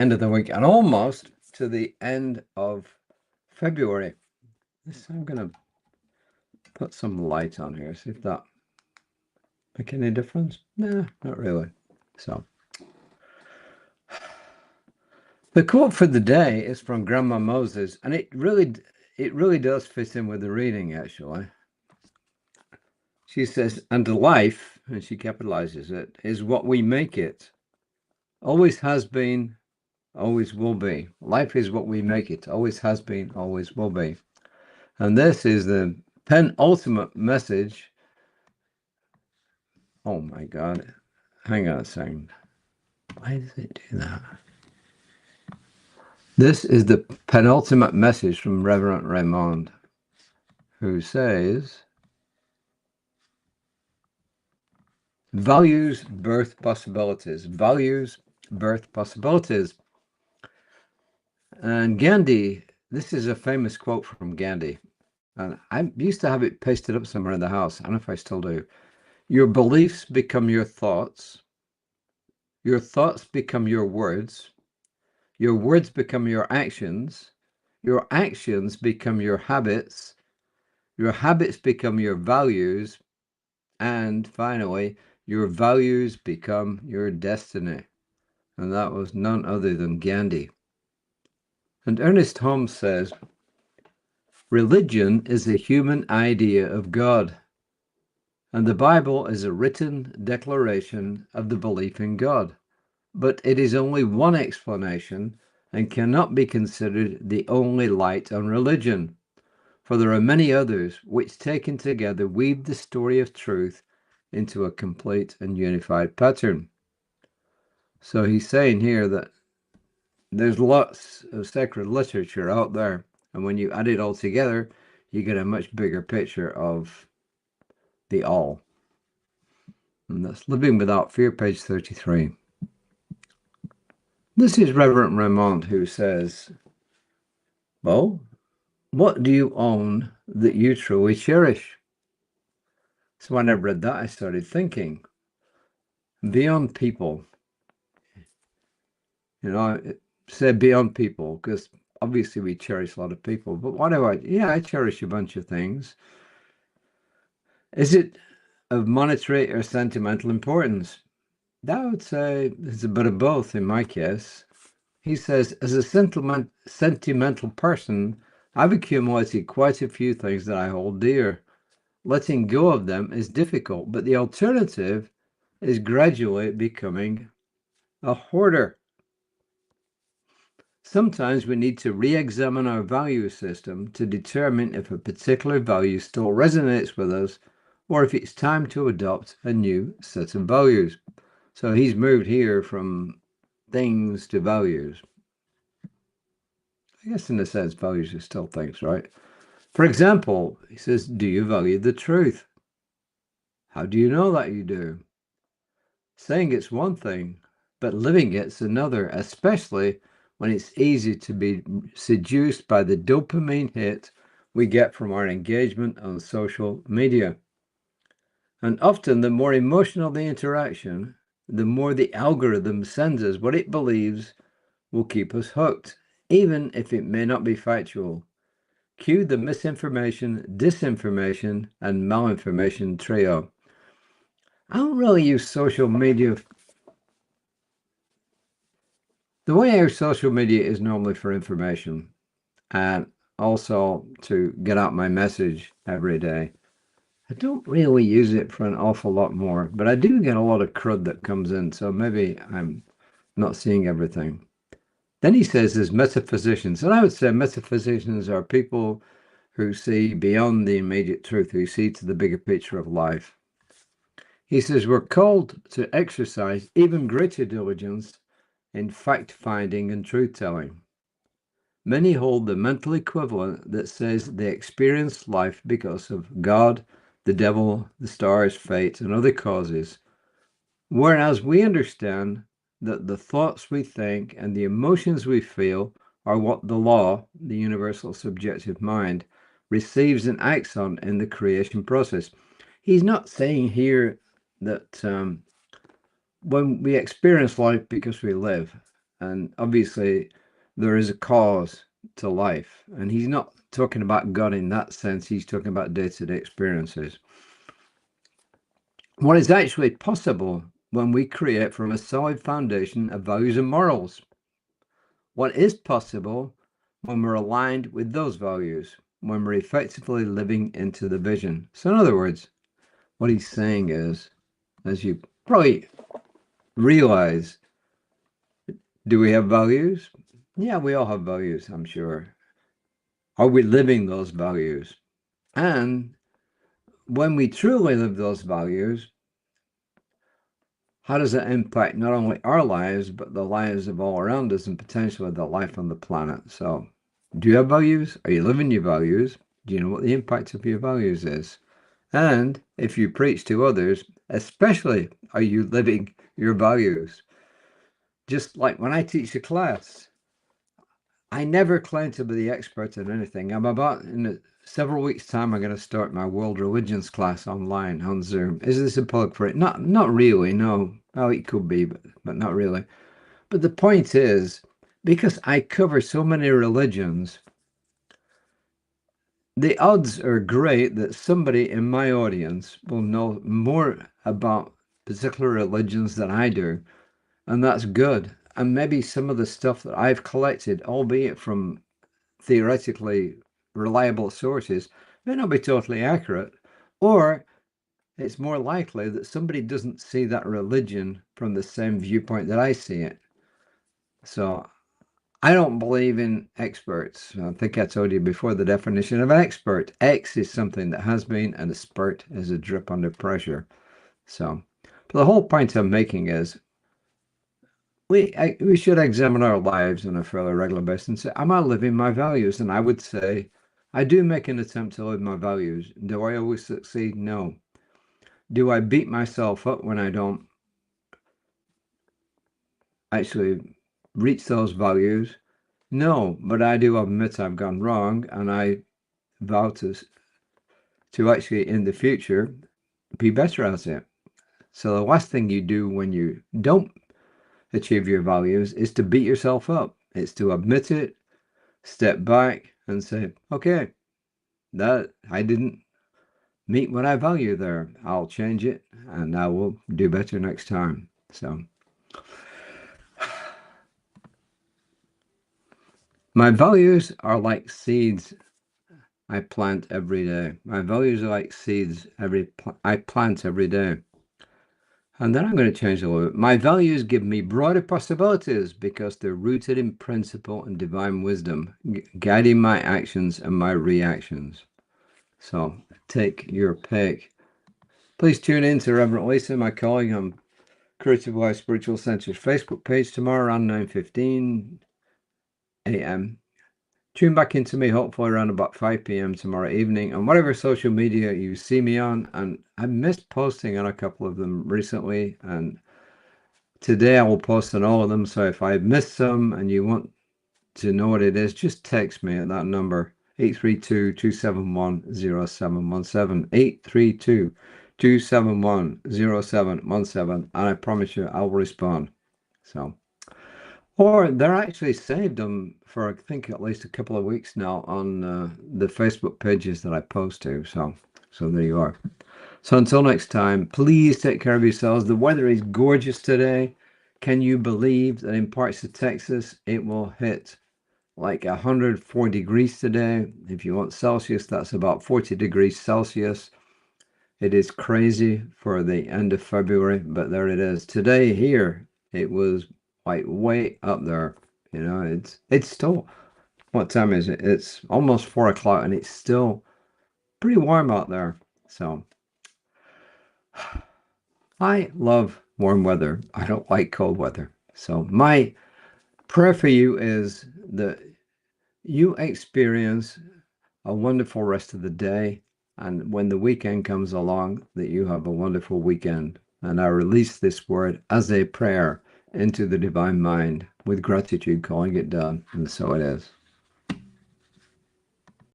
end of the week and almost to the end of February. I'm going to put some light on here, see if that make any difference. Nah, not really. So the quote for the day is from Grandma Moses, and it really does fit in with the reading, actually. She says, and life, and she capitalizes it, is what we make it. Always has been, always will be. Life is what we make it. Always has been, always will be. And this is the penultimate message. Oh my God. Hang on a second. Why does it do that? This is the penultimate message from Rev Raymont, who says, values birth possibilities. Values birth possibilities. And Gandhi, this is a famous quote from Gandhi. And I used to have it pasted up somewhere in the house. I don't know if I still do. Your beliefs become your thoughts. Your thoughts become your words. Your words become your actions. Your actions become your habits. Your habits become your values. And finally, your values become your destiny. And that was none other than Gandhi. And Ernest Holmes says, religion is a human idea of God, and the Bible is a written declaration of the belief in God. But it is only one explanation and cannot be considered the only light on religion, for there are many others which, taken together, weave the story of truth into a complete and unified pattern. So he's saying here that there's lots of sacred literature out there, and when you add it all together, you get a much bigger picture of the all. And that's Living Without Fear, page 33. This is Reverend Raymont, who says, well, what do you own that you truly cherish? So when I read that, I started thinking, beyond people. You know, I said beyond people, because obviously we cherish a lot of people. But what do I cherish a bunch of things. Is it of monetary or sentimental importance? I would say it's a bit of both in my case. He says, as a sentimental person, I've accumulated quite a few things that I hold dear. Letting go of them is difficult, but the alternative is gradually becoming a hoarder. Sometimes we need to re-examine our value system to determine if a particular value still resonates with us or if it's time to adopt a new set of values. So he's moved here from things to values. I guess in a sense, values are still things, right? For example, he says, do you value the truth? How do you know that you do? Saying it's one thing, but living it's another, especially when it's easy to be seduced by the dopamine hit we get from our engagement on social media. And often the more emotional the interaction, the more the algorithm sends us what it believes will keep us hooked, even if it may not be factual. Cue the misinformation, disinformation, and malinformation trio. I don't really use social media. The way I use social media is normally for information and also to get out my message every day. I don't really use it for an awful lot more, but I do get a lot of crud that comes in, so maybe I'm not seeing everything. Then he says there's metaphysicians, and I would say metaphysicians are people who see beyond the immediate truth, who see to the bigger picture of life. He says we're called to exercise even greater diligence in fact-finding and truth-telling. Many hold the mental equivalent that says they experience life because of God, the devil, the stars, fate, and other causes, whereas we understand that the thoughts we think and the emotions we feel are what the law, the universal subjective mind, receives and acts on in the creation process. He's not saying here that when we experience life because we live, And obviously, there is a cause to life. And he's not talking about God in that sense. He's talking about day-to-day experiences. What is actually possible when we create from a solid foundation of values and morals? What is possible when we're aligned with those values, when we're effectively living into the vision? So in other words, what he's saying is, as you probably realize, do we have values? Yeah, we all have values, I'm sure. Are we living those values? And when we truly live those values, how does it impact not only our lives, but the lives of all around us and potentially the life on the planet? So, do you have values? Are you living your values? Do you know what the impact of your values is? And if you preach to others, especially, are you living your values? Just like when I teach a class, I never claim to be the expert in anything. I'm about, in several weeks' time, I'm going to start my world religions class online on Zoom. Is this a plug for it? Not really, no. Well, it could be, but not really. But the point is, because I cover so many religions, the odds are great that somebody in my audience will know more about particular religions than I do. And that's good. And maybe some of the stuff that I've collected, albeit from theoretically reliable sources, may not be totally accurate, or it's more likely that somebody doesn't see that religion from the same viewpoint that I see it. So I don't believe in experts. I think I told you before the definition of an expert. X is something that has been, and a spurt is a drip under pressure. So, but the whole point I'm making is we should examine our lives on a fairly regular basis and say, am I living my values? And I would say, I do make an attempt to live my values. Do I always succeed? No. Do I beat myself up when I don't actually reach those values? No, but I do admit I've gone wrong, and I vow to actually, in the future, be better at it. So the last thing you do when you don't achieve your values is to beat yourself up. It's to admit it, step back and say, okay, that I didn't meet what I value there. I'll change it and I will do better next time. So my values are like seeds I plant every day. My values are like seeds I plant every day. And then I'm going to change a little bit. My values give me broader possibilities because they're rooted in principle and divine wisdom, guiding my actions and my reactions. So take your pick. Please tune in to Reverend Lisa, my colleague, on Creative Life Spiritual Center's Facebook page tomorrow around 9:15 a.m. Tune back into me hopefully around about 5 p.m. tomorrow evening on whatever social media you see me on. And I missed posting on a couple of them recently, and today I will post on all of them. So if I missed some and you want to know what it is, just text me at that number, 832-271-0717, 832-271-0717, and I promise you I'll respond. So, or they're actually saved them for, I think, at least a couple of weeks now on the Facebook pages that I post to. So there you are. So until next time, please take care of yourselves. The weather is gorgeous today. Can you believe that in parts of Texas it will hit like 104 degrees today? If you want Celsius, that's about 40 degrees Celsius. It is crazy for the end of February, but there it is. Today here, it was like way up there. You know, it's still, what time is it? It's almost 4 o'clock and it's still pretty warm out there. So I love warm weather. I don't like cold weather. So my prayer for you is that you experience a wonderful rest of the day, and when the weekend comes along, that you have a wonderful weekend. And I release this word as a prayer into the divine mind with gratitude, calling it done, and so it is.